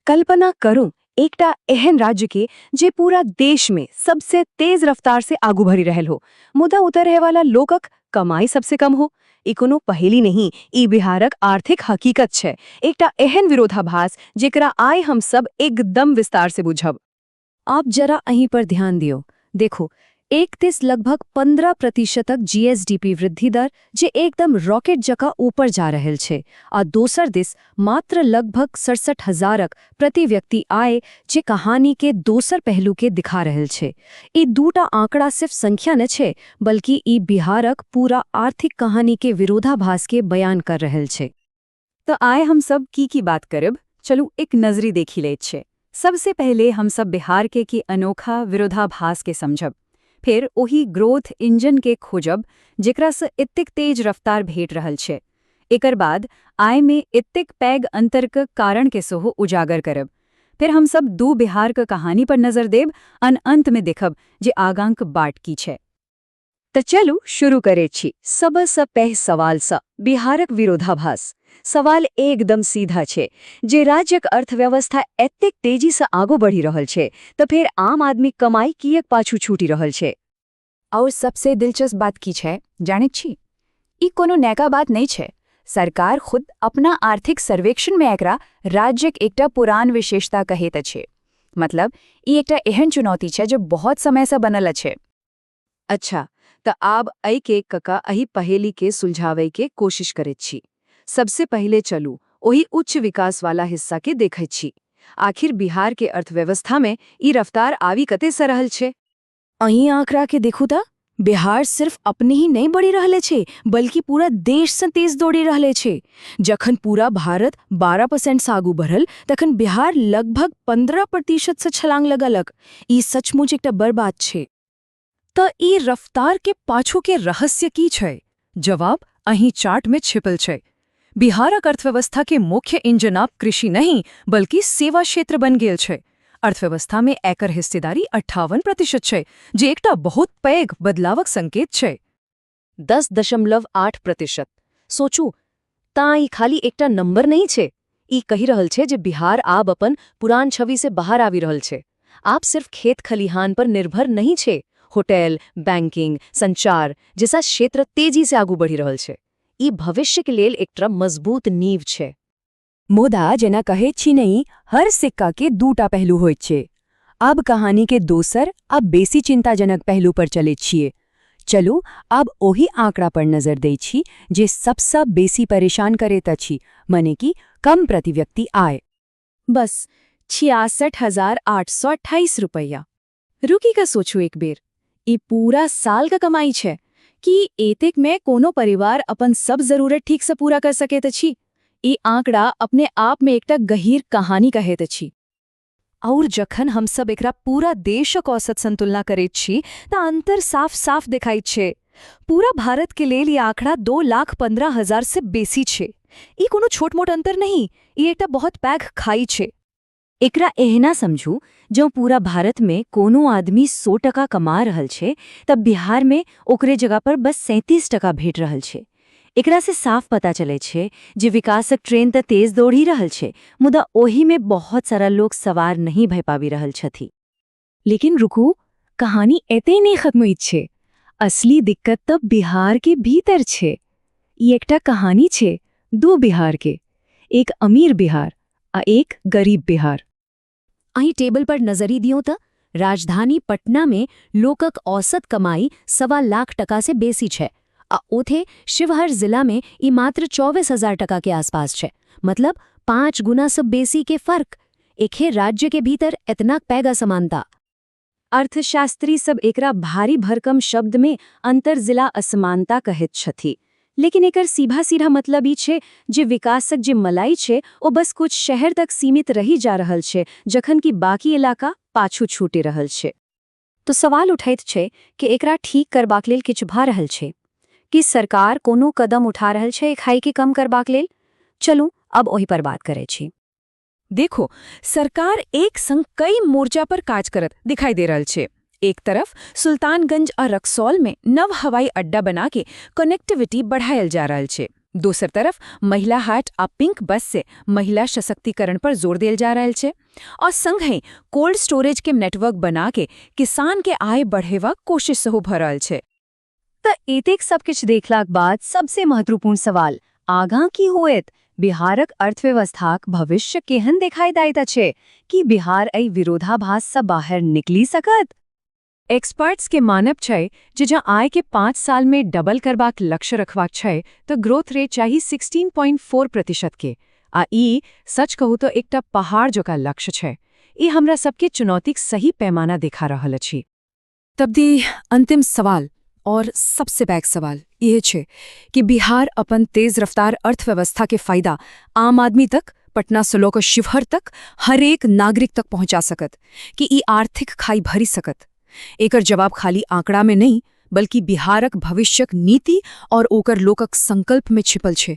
कल्पना करूं एकटा एहन राज्य के जे पूरा देश में सबसे तेज रफ्तार से आगू बढ़ी रहल हो, मुदा उतर रहे वाला लोकक कमाई सबसे कम हो। ई कोनो पहेली नहीं, ई बिहारक आर्थिक हकीकत छे। एकटा एहन विरोधाभास जेकरा आय हम सब एकदम विस्तार से बुझब। आप जरा अहीं पर ध्यान दियो। देखो, एक दिस लगभग 15% तक जीएसडीपी वृद्धि दर जे एकदम रॉकेट जका ऊपर जा रहल छे, आ दोसर दिस मात्र लगभग 67,000 प्रति व्यक्ति आय जे कहानी के दोसर पहलू के दिखा रहल छे। ई दूटा आंकड़ा सिर्फ संख्या न छे, बल्कि ई बिहारक पूरा आर्थिक कहानी के विरोधाभास के बयान कर रहल छे। तो आय हम सब की बात करब, चलू एक नजरी देखी ले छे। सबसे पहले हम सब बिहार के की अनोखा विरोधाभास के समझब, फिर ओही ग्रोथ इंजन के खोजब जेकरा से इत्तिक तेज रफ्तार भेट रहल छे। एकर बाद आय में इत्तिक पैग अंतर के कारण के सोहो उजागर करब। फिर हम सब दू बिहार के कहानी पर नजर देब, अंत में देखब जे आगांक बाट की छे। तो चलू शुरू करे छी सबसे पह सवाल सा, बिहारक विरोधाभास। सवाल एकदम सीधा छे, जे राज्यक अर्थव्यवस्था एतेक तेजी से आगो बढ़ी रहल छे, तो फिर आम आदमी कमाई कियक पाछू छूटी रहल छे। और सबसे दिलचस्प बात की छे जाने छी, ई कोनो नैका बात नहीं छे। सरकार खुद अपना आर्थिक सर्वेक्षण में एकरा राज्यक एकटा पुरान विशेषता कहेत छे। मतलब ई एकटा एहन चुनौती छे जो बहुत समय से बनल छे। अच्छा, तो आब अई के कका अही पहेली के सुलझावे के कोशिश करे छी। सबसे पहले चलू ओही उच्च विकास वाला हिस्सा के देखे छी। आखिर बिहार के अर्थव्यवस्था में ई रफ्तार आवी कते से रहल छे। अहीं आंकड़ा के देखू ता, बिहार सिर्फ अपने ही नहीं बढ़ी रहले छे, बल्कि पूरा देश से तेज दौड़ी रहले छे। जखन पूरा भारत 12% से आगू बढ़ल, तखन बिहार लगभग 15% से छलांग लगलक। ई सचमुच एकटा बड़ बात छे। तो ई रफ्तार के पाछू के रहस्य की छै? जवाब अहीं चार्ट में छिपल छै। बिहारक अर्थव्यवस्था के मुख्य इंजन अब कृषि नहीं, बल्कि सेवा क्षेत्र बन गेल छै। अर्थव्यवस्था में एकर हिस्सेदारी 58% छै, जे एकटा बहुत पैघ बदलावक संकेत छै। 10.8%। सोचू, ता ई खाली एकटा नंबर नहीं छे। ई कही रहल छे जे बिहार आब अपन पुरान छवि से बाहर आवी रहल छे। आप सिर्फ खेत खलिहान पर निर्भर नहीं छे। होटल, बैंकिंग, संचार जैसा क्षेत्र तेजी से आगू बढ़ी रहल छे। ई भविष्य के लेल एकटा मजबूत नींव छे। मुदा जेना कहे छी नहीं, हर सिक्का के दूटा पहलू होइत छे। अब कहानी के दोसर अब बेसी चिंताजनक पहलू पर चले छिए। चलू अब ओही आंकड़ा पर नजर दै छी जे सबसे बेसी परेशान करैत अछि, मने कि कम प्रति व्यक्ति आय। बस 66,828 रुपया। रुकी का सोचू एक बेर, ई पूरा साल का कमाई छे कि एतेक में कोनो परिवार अपन सब जरूरत ठीक से पूरा कर सकेत अछि। ई आंकड़ा अपने आप में एकटा गहीर कहानी कहैत अछि। और जखन हम सब एकरा पूरा देशक औसत सन तुलना करैत छी, त अंतर साफ साफ दिखाइत छे। पूरा भारत के लेल ई आंकड़ा 2,15,000 से बेसी छे। ई कोनो छोट मोट अंतर नहीं, ई एकटा बहुत पैघ खाई छे। एकरा एहना समझू, जो पूरा भारत में कोनो आदमी 100% कमा रहल छे, तब बिहार में ओकरे जगह पर बस 37% भेट रहल छे। एकरा से साफ पता चले छे जे विकासक ट्रेन त तेज दौड़ ही रहल छे, मुदा ओही में बहुत सारा लोग सवार नहीं भय पावी रहल छथि। लेकिन रुकू, कहानी एते नहीं खत्म हुई छे। असली दिक्कत तो बिहार के भीतर छे। ई एकटा कहानी छे दो बिहार के, एक अमीर बिहार आ एक गरीब बिहार। अहीं टेबल पर नजरी दियो त राजधानी पटना में लोकक औसत कमाई 1.25 लाख से बेसी छे, आ ओथे शिवहर जिला में ई मात्र 24,000 टका के आसपास छे। मतलब 5 गुना से बेसी के फर्क। एके राज्य के भीतर इतना पैघ असमानता। अर्थशास्त्री सब एकरा भारी भरकम शब्द में अंतर जिला असमानता कहैत छथि। लेकिन एकर सीधा सीधा मतलब ई छे जे विकासक जे मलाई छे ओ बस कुछ शहर तक सीमित रही जा रहल छे, जखन कि बाकी इलाका पाछू छूटे रहल छे। तो सवाल उठैत छे कि एकरा ठीक करबाक लेल किछु भा रहल छे कि सरकार कोनो कदम उठा रहल छे खाई के कम करबाक लेल। चलू अब ओही पर बात करे छी। देखो, सरकार एक संग कई मोर्चा पर काज करत दिखाई दे रहल छे। एक तरफ सुल्तानगंज और रक्सौल में नव हवाई अड्डा बना के कनेक्टिविटी बढ़ायल जा रहल छे। दोसर तरफ महिला हाट आ पिंक बस से महिला सशक्तिकरण पर जोर देल जा रहल छै और संगहि कोल्ड स्टोरेज के नेटवर्क बना के किसान के आय बढ़ेवा कोशिश सेहो भ रहल छै। त एतेक सब किछ देखलाक बाद सबसे महत्वपूर्ण सवाल आगां की होएत? बिहारक अर्थव्यवस्थाक भविष्य केहन देखाई दैत अछि? कि बिहार एहि विरोधाभास सँ बाहर निकलि सकत? एक्सपर्ट्स के मानब छै जे जँ आय के 5 साल में डबल करबाक लक्ष्य रखबाक छै तऽ ग्रोथ रेट चाही 16.4% के। आ ई सच कहू तऽ एकटा पहाड़ जकाँ लक्ष्य छै। ई हमरा सबके चुनौतीक सही पैमाना देखा रहल अछि। तब्दी अंतिम सवाल और सबसे पैघ सवाल यह छै कि बिहार अपन तेज रफ्तार अर्थव्यवस्था के फायदा आम आदमी तक, पटना से लऽ कऽ शिवहर तक, हरेक नागरिक तक पहुंचा सकत कि ई आर्थिक खाई भरी सकत। एकर जवाब खाली आंकड़ा में नहीं बल्कि बिहारक भविष्यक नीति और ओकर लोकक संकल्प में छिपल छै।